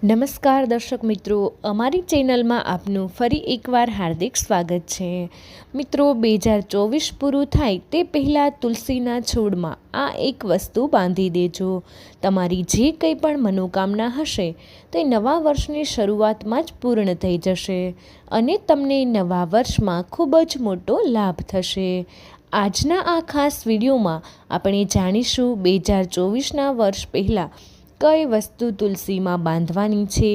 નમસ્કાર દર્શક મિત્રો, અમારી ચેનલમાં આપનું ફરી એકવાર હાર્દિક સ્વાગત છે. મિત્રો, 2024 પૂરું થાય તે પહેલાં તુલસીના છોડમાં આ એક વસ્તુ બાંધી દેજો. તમારી જે કંઈ પણ મનોકામના હશે તે નવા વર્ષની શરૂઆતમાં જ પૂર્ણ થઈ જશે અને તમને નવા વર્ષમાં ખૂબ જ મોટો લાભ થશે. આજના આ ખાસ વિડીયોમાં આપણે જાણીશું 2024ના વર્ષ પહેલાં કઈ વસ્તુ તુલસીમાં બાંધવાની છે,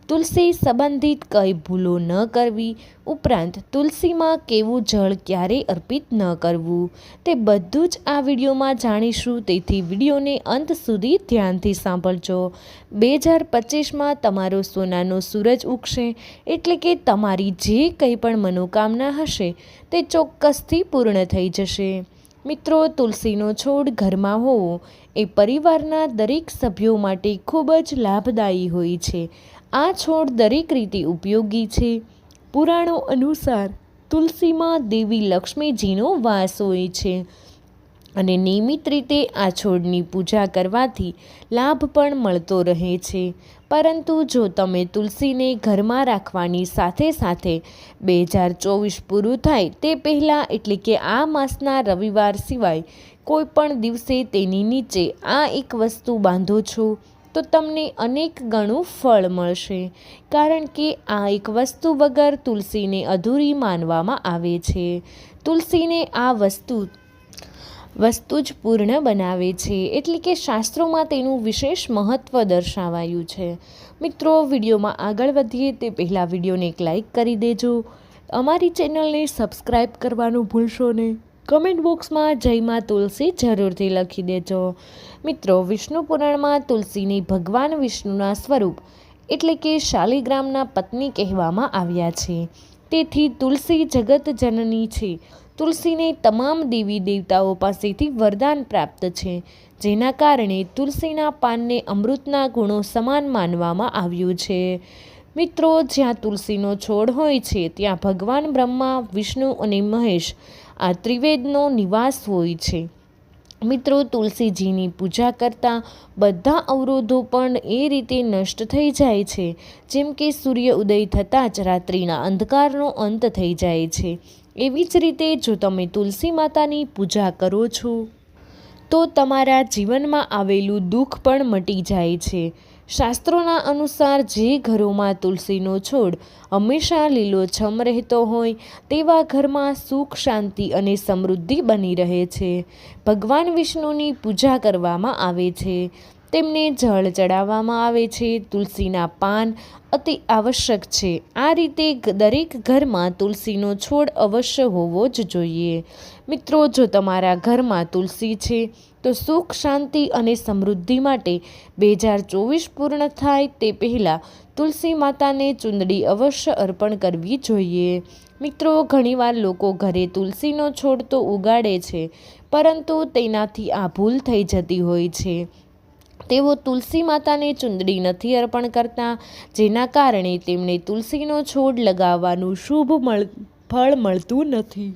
તુલસી સંબંધિત કઈ ભૂલો ન કરવી, ઉપરાંત તુલસીમાં કેવું જળ ક્યારેય અર્પિત ન કરવું, તે બધું જ આ વિડીયોમાં જાણીશું. તેથી વિડીયોને અંત સુધી ધ્યાનથી સાંભળજો. 2025માં તમારો સોનાનો સૂરજ ઉગશે, એટલે કે તમારી જે કંઈ પણ મનોકામના હશે તે ચોક્કસથી પૂર્ણ થઈ જશે. મિત્રો, તુલસીનો છોડ ઘરમાં હોવો એ પરિવારના દરેક સભ્યો માટે ખૂબ જ લાભદાયી હોય છે. આ છોડ દરેક રીતે ઉપયોગી છે. પુરાણો અનુસાર તુલસીમાં દેવી લક્ષ્મીજીનો વાસ હોય છે અને નિયમિત રીતે આ છોડની પૂજા કરવાથી લાભ પણ મળતો રહે છે. પરંતુ જો તમે તુલસીને ઘરમાં રાખવાની સાથે સાથે 2024 પૂરું થાય તે પહેલાં, એટલે કે આ માસના રવિવાર સિવાય કોઈ પણ દિવસે તેની નીચે આ એક વસ્તુ બાંધો છો તો તમને અનેક ગણું ફળ મળશે. કારણ કે આ એક વસ્તુ વગર તુલસીને અધૂરી માનવામાં આવે છે. તુલસીને આ વસ્તુ જ પૂર્ણ બનાવે છે, એટલે કે શાસ્ત્રોમાં તેનું વિશેષ મહત્ત્વ દર્શાવાયું છે. મિત્રો, વિડીયોમાં આગળ વધીએ તે પહેલાં વિડીયોને એક લાઇક કરી દેજો. અમારી ચેનલને સબસ્ક્રાઈબ કરવાનું ભૂલશો નહીં. કમેન્ટ બોક્સમાં જય માં તુલસી જરૂરથી લખી દેજો. મિત્રો, વિષ્ણુ પુરાણમાં તુલસીને ભગવાન વિષ્ણુના સ્વરૂપ એટલે કે શાલિગ્રામના પત્ની કહેવામાં આવ્યા છે. તેથી તુલસી જગત જનની છે. તુલસીને તમામ દેવી દેવતાઓ પાસેથી વરદાન પ્રાપ્ત છે, જેના કારણે તુલસીના પાનને અમૃતના ગુણો સમાન માનવામાં આવ્યું છે. મિત્રો, જ્યાં તુલસીનો છોડ હોય છે ત્યાં ભગવાન બ્રહ્મા, વિષ્ણુ અને મહેશ આ ત્રિવેદનો નિવાસ હોય છે. મિત્રો, તુલસીજીની પૂજા કરતાં બધા અવરોધો પણ એ રીતે નષ્ટ થઈ જાય છે જેમ કે સૂર્ય ઉદય થતાં જ રાત્રિના અંધકારનો અંત થઈ જાય છે. એવી જ રીતે જો તમે તુલસી માતાની પૂજા કરો છો તો તમારા જીવનમાં આવેલું દુઃખ પણ મટી જાય છે. શાસ્ત્રોના અનુસાર જે ઘરોમાં તુલસીનો છોડ હંમેશા લીલોછમ રહેતો હોય તેવા ઘરમાં સુખ, શાંતિ અને સમૃદ્ધિ બની રહે છે. ભગવાન વિષ્ણુની પૂજા કરવામાં આવે છે, તેમને જળ ચડાવવામાં આવે છે. તુલસીના પાન અતિ આવશ્યક છે. આ રીતે દરેક ઘરમાં તુલસીનો છોડ અવશ્ય હોવો જ જોઈએ. મિત્રો, જો તમારા ઘરમાં તુલસી છે તો સુખ, શાંતિ અને સમૃદ્ધિ માટે 2024 પૂર્ણ થાય તે પહેલાં તુલસી માતાને ચૂંદડી અવશ્ય અર્પણ કરવી જોઈએ. મિત્રો, ઘણીવાર લોકો ઘરે તુલસીનો છોડ તો ઉગાડે છે, પરંતુ તેનાથી આ ભૂલ થઈ જતી હોય છે. તેઓ તુલસી માતાને ચૂંદડી નથી અર્પણ કરતા, જેના કારણે તેમને તુલસીનો છોડ લગાવવાનું શુભ ફળ મળતું નથી.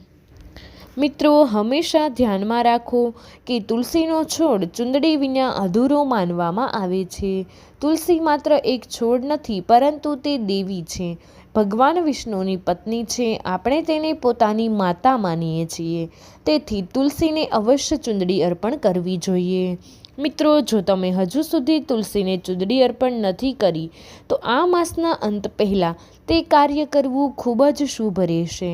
મિત્રો, હંમેશા ધ્યાનમાં રાખો કે તુલસીનો છોડ ચૂંદડી વિના અધૂરો માનવામાં આવે છે. તુલસી માત્ર એક છોડ નથી, પરંતુ તે દેવી છે, ભગવાન વિષ્ણુની પત્ની છે. આપણે તેને પોતાની માતા માનીએ છીએ. તેથી તુલસીને અવશ્ય ચૂંદડી અર્પણ કરવી જોઈએ. મિત્રો, જો તમે હજુ સુધી તુલસીને ચૂંદડી અર્પણ નથી કરી તો આ માસના અંત પહેલાં તે કાર્ય કરવું ખૂબ જ શુભ રહેશે.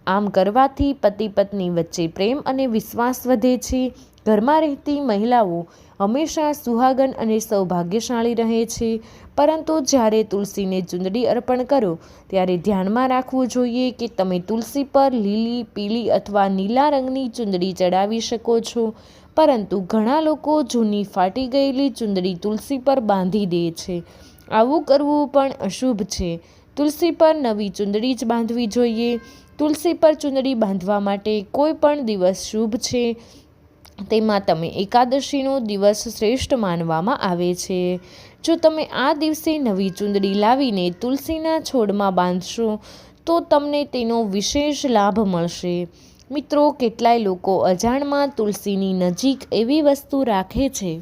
આમ કરવાથી પતિ પત્ની વચ્ચે પ્રેમ અને વિશ્વાસ વધે છે. ઘરમાં રહેતી મહિલાઓ હંમેશા સુહાગન અને સૌભાગ્યશાળી રહે છે. પરંતુ જ્યારે તુલસીને ચૂંદડી અર્પણ કરો ત્યારે ધ્યાનમાં રાખવું જોઈએ કે તમે તુલસી પર લીલી, પીળી અથવા નીલા રંગની ચૂંદડી ચડાવી શકો છો, પરંતુ ઘણા લોકો જૂની ફાટી ગયેલી ચૂંદડી તુલસી પર બાંધી દે છે. આવું કરવું પણ અશુભ છે. તુલસી પર નવી ચૂંદડી જ બાંધવી જોઈએ. તુલસી પર ચૂંદડી બાંધવા માટે કોઈ પણ દિવસ શુભ છે. તેમાં તમે એકાદશીનો દિવસ શ્રેષ્ઠ માનવામાં આવે છે. જો તમે આ દિવસે નવી ચૂંદડી લાવીને તુલસીના છોડમાં બાંધશો તો તમને તેનો વિશેષ લાભ મળશે. મિત્રો, કેટલાય લોકો અજાણમાં તુલસીની નજીક એવી વસ્તુ રાખે છે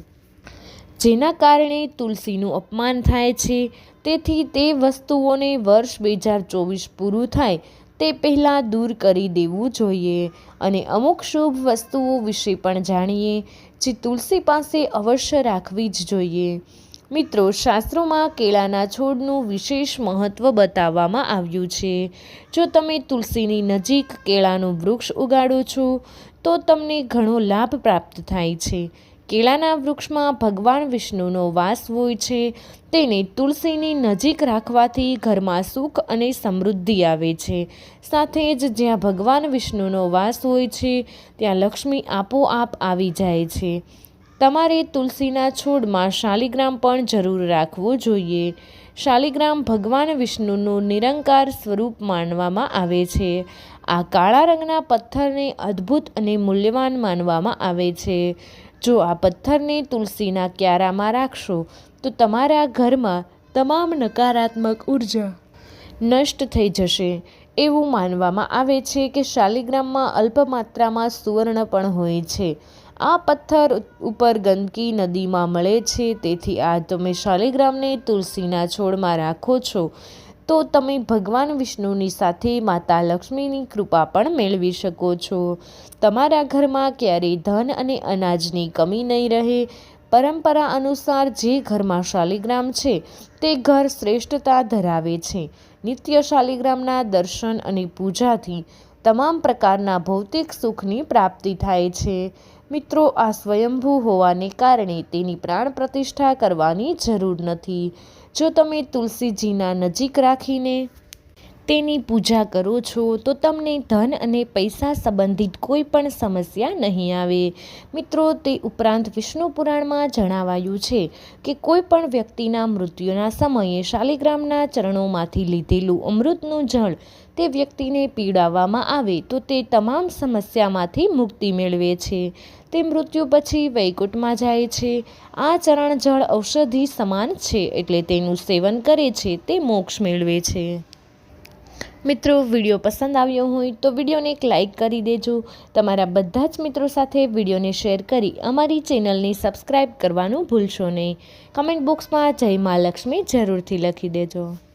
જેના કારણે તુલસીનું અપમાન થાય છે. તેથી તે વસ્તુઓને વર્ષ 2024 પૂરું થાય તે પહેલાં દૂર કરી દેવું જોઈએ. અને અમુક શુભ વસ્તુઓ વિશે પણ જાણીએ જે તુલસી પાસે અવશ્ય રાખવી જ જોઈએ. મિત્રો, શાસ્ત્રોમાં કેળાના છોડનું વિશેષ મહત્ત્વ બતાવવામાં આવ્યું છે. જો તમે તુલસીની નજીક કેળાનું વૃક્ષ ઉગાડો છો તો તમને ઘણો લાભ પ્રાપ્ત થાય છે. કેળાના વૃક્ષમાં ભગવાન વિષ્ણુનો વાસ હોય છે. તેને તુલસીની નજીક રાખવાથી ઘરમાં સુખ અને સમૃદ્ધિ આવે છે. સાથે જ જ્યાં ભગવાન વિષ્ણુનો વાસ હોય છે ત્યાં લક્ષ્મી આપોઆપ આવી જાય છે. તમારે તુલસીના છોડમાં શાલિગ્રામ પણ જરૂર રાખવો જોઈએ. શાલિગ્રામ ભગવાન વિષ્ણુનું નિરંકાર સ્વરૂપ માનવામાં આવે છે. આ કાળા રંગના પથ્થરને અદ્ભુત અને મૂલ્યવાન માનવામાં આવે છે. જો આ પથ્થરને તુલસીના ક્યારામાં રાખશો તો તમારા ઘરમાં તમામ નકારાત્મક ઉર્જા નષ્ટ થઈ જશે. એવું માનવામાં આવે છે કે શાલિગ્રામમાં અલ્પ માત્રામાં સુવર્ણ પણ હોય છે. આ પથ્થર ઉપર ગંદકી નદીમાં મળે છે. તેથી આ તમે શાલિગ્રામને તુલસીના છોડમાં રાખો છો તો તમે ભગવાન વિષ્ણુની સાથે માતા લક્ષ્મીની કૃપા પણ મેળવી શકો છો. તમારા ઘરમાં ક્યારેય ધન અને અનાજની કમી નહીં રહે. પરંપરા અનુસાર જે ઘરમાં શાલિગ્રામ છે તે ઘર શ્રેષ્ઠતા ધરાવે છે. નિત્ય શાલિગ્રામના દર્શન અને પૂજાથી તમામ પ્રકારના ભૌતિક સુખની પ્રાપ્તિ થાય છે. મિત્રો, આ સ્વયંભૂ હોવાને કારણે તેની પ્રાણ પ્રતિષ્ઠા કરવાની જરૂર નથી. જો તમે તુલસીજીના નજીક રાખીને તેની પૂજા કરો છો તો તમને ધન અને પૈસા સંબંધિત કોઈ પણ સમસ્યા નહીં આવે. મિત્રો, તે ઉપરાંત વિષ્ણુ પુરાણમાં જણાવાયું છે કે કોઈ પણ વ્યક્તિના મૃત્યુના સમયે શાલિગ્રામના ચરણોમાંથી લીધેલું અમૃતનું જળ તે વ્યક્તિને પીવડાવવામાં આવે તો તે તમામ સમસ્યામાંથી મુક્તિ મેળવે છે. તે મૃત્યુ પછી વૈકુંઠમાં જાય છે. આ ચરણ જળ ઔષધિ સમાન છે, એટલે તેનું સેવન કરે છે તે મોક્ષ મેળવે છે. મિત્રો, વિડીયો પસંદ આવ્યો હોય તો વિડીયોને એક લાઇક કરી દેજો. તમારા બધા જ મિત્રો સાથે વિડીયોને શેર કરી અમારી ચેનલને સબસ્ક્રાઈબ કરવાનું ભૂલશો નહીં. કમેન્ટ બોક્સમાં જય મા લક્ષ્મી જરૂરથી લખી દેજો.